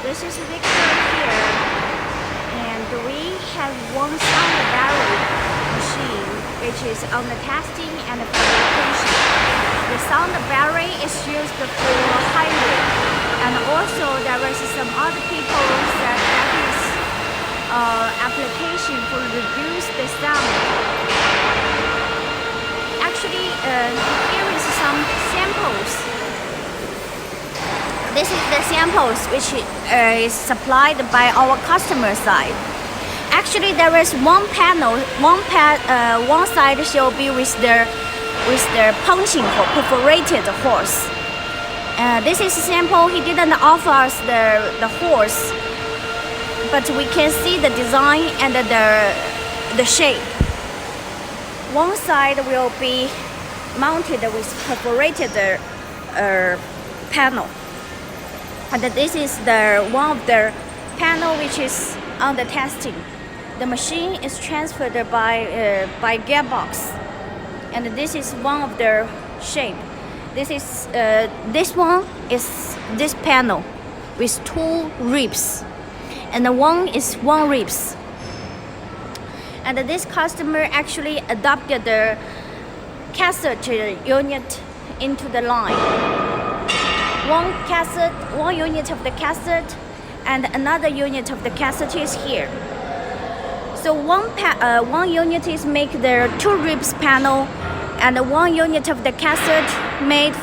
this is Victor here, and we have one sound barrier machine which is on the testing and fabrication. The sound barrier is used for highway, and also there is some other people that is application for reduce the sound. Actually, here is some samples. This is the samples which is supplied by our customer side. Actually, there is one panel, one side shall be with the punching hole, perforated hose. This is a sample. He didn't offer us the hose, but we can see the design and the shape. One side will be mounted with perforated panel. And this is one of the panel which is on the testing. The machine is transferred by gearbox, and this is one of the shape. This one is this panel with two ribs, and the one is one ribs. And this customer actually adopted the cassette unit into the line. One unit of the cassette and another unit of the cassette is here. So one unit is make the two ribs panel, and one unit of the cassette made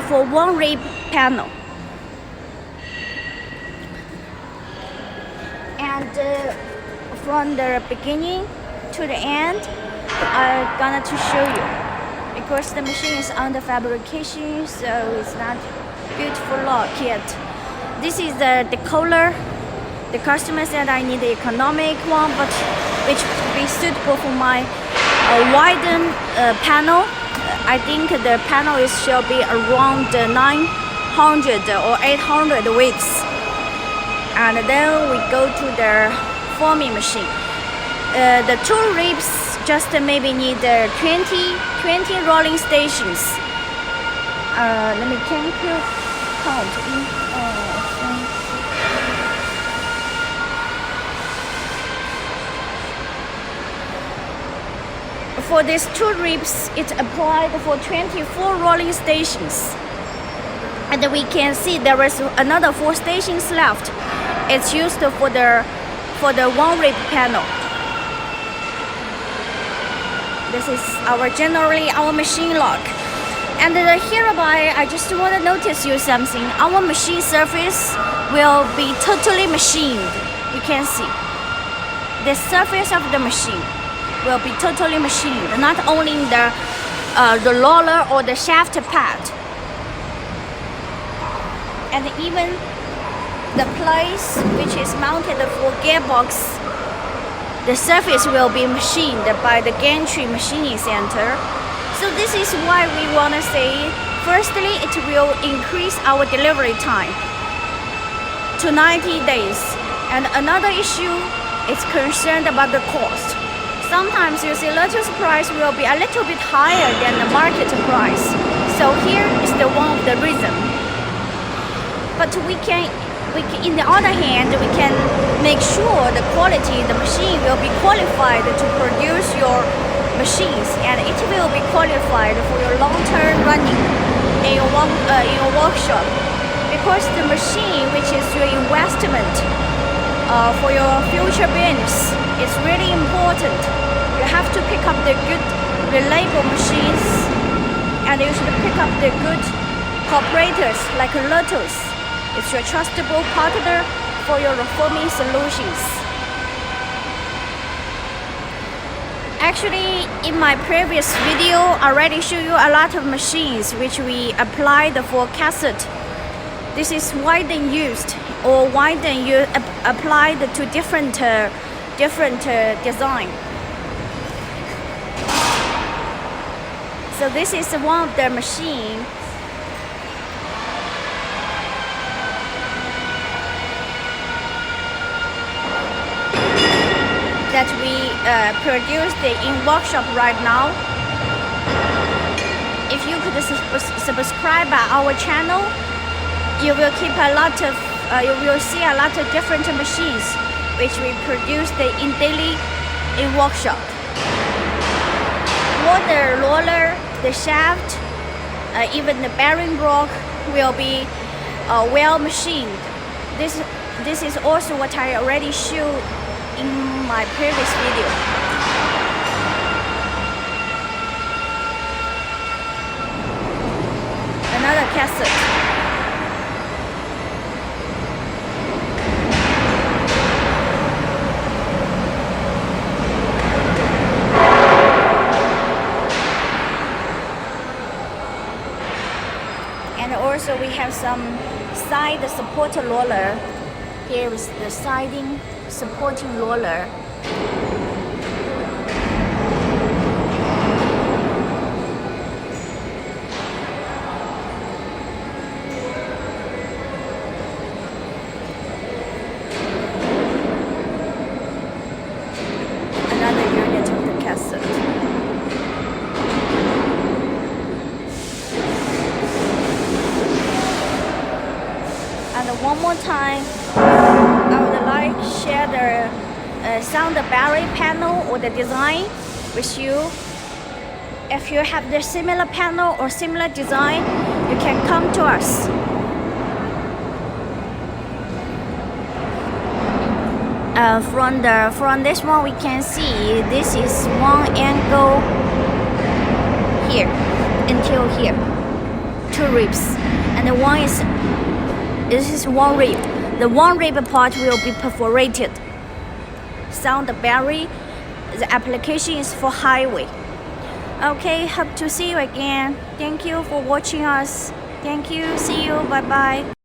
for one rib panel. And from the beginning to the end, I'm gonna to show you. Because the machine is under fabrication, so it's not beautiful look yet. This is the color. The customer said I need the economic one, but which would be suitable for my widened panel. I think the panel shall be around 900 or 800 widths. And then we go to the forming machine. The two ribs just maybe need 20 rolling stations. Let me count. For these two ribs, it's applied for 24 rolling stations. And we can see there is another 4 stations left. It's used for the one rib panel. This is generally our machine lock. And hereby, I just want to notice you something. Our machine surface will be totally machined. You can see. The surface of the machine will be totally machined, not only the roller or the shaft pad. And even the place which is mounted for gearbox, the surface will be machined by the gantry machining center. So this is why we want to say, firstly, it will increase our delivery time to 90 days. And another issue is concerned about the cost. Sometimes you see LOTOS price will be a little bit higher than the market price. So here is one of the reason. But in the other hand, we can make sure the quality, the machine will be qualified to produce your machines, and it will be qualified for your long-term running in your workshop. Because the machine, which is your investment for your future business, is really important. You have to pick up the good, reliable machines, and you should pick up the good cooperators like LOTOS. It's your trustable partner for your forming solutions. Actually, in my previous video, I already showed you a lot of machines which we applied for cassette. This is widely used or widely applied to different design. So this is one of the machine. That we produced in workshop right now. If you could subscribe our channel, you will keep a lot of you will see a lot of different machines which we produce in daily in workshop. All the roller, the shaft, even the bearing block will be well machined. This is also what I already showed in my previous video. Another cassette. And also we have some side support roller. Here is the siding supporting roller. Another unit of the cassette. And one more time, I would like to share the sound barrier panel or the design with you. If you have the similar panel or similar design, you can come to us. From this one we can see this is one angle here until here, 2 ribs, and the one is this is 1 rib. The 1 rib part will be perforated. Sound barrier. The application is for highway. Okay, hope to see you again. Thank you for watching us. Thank you. See you. Bye bye.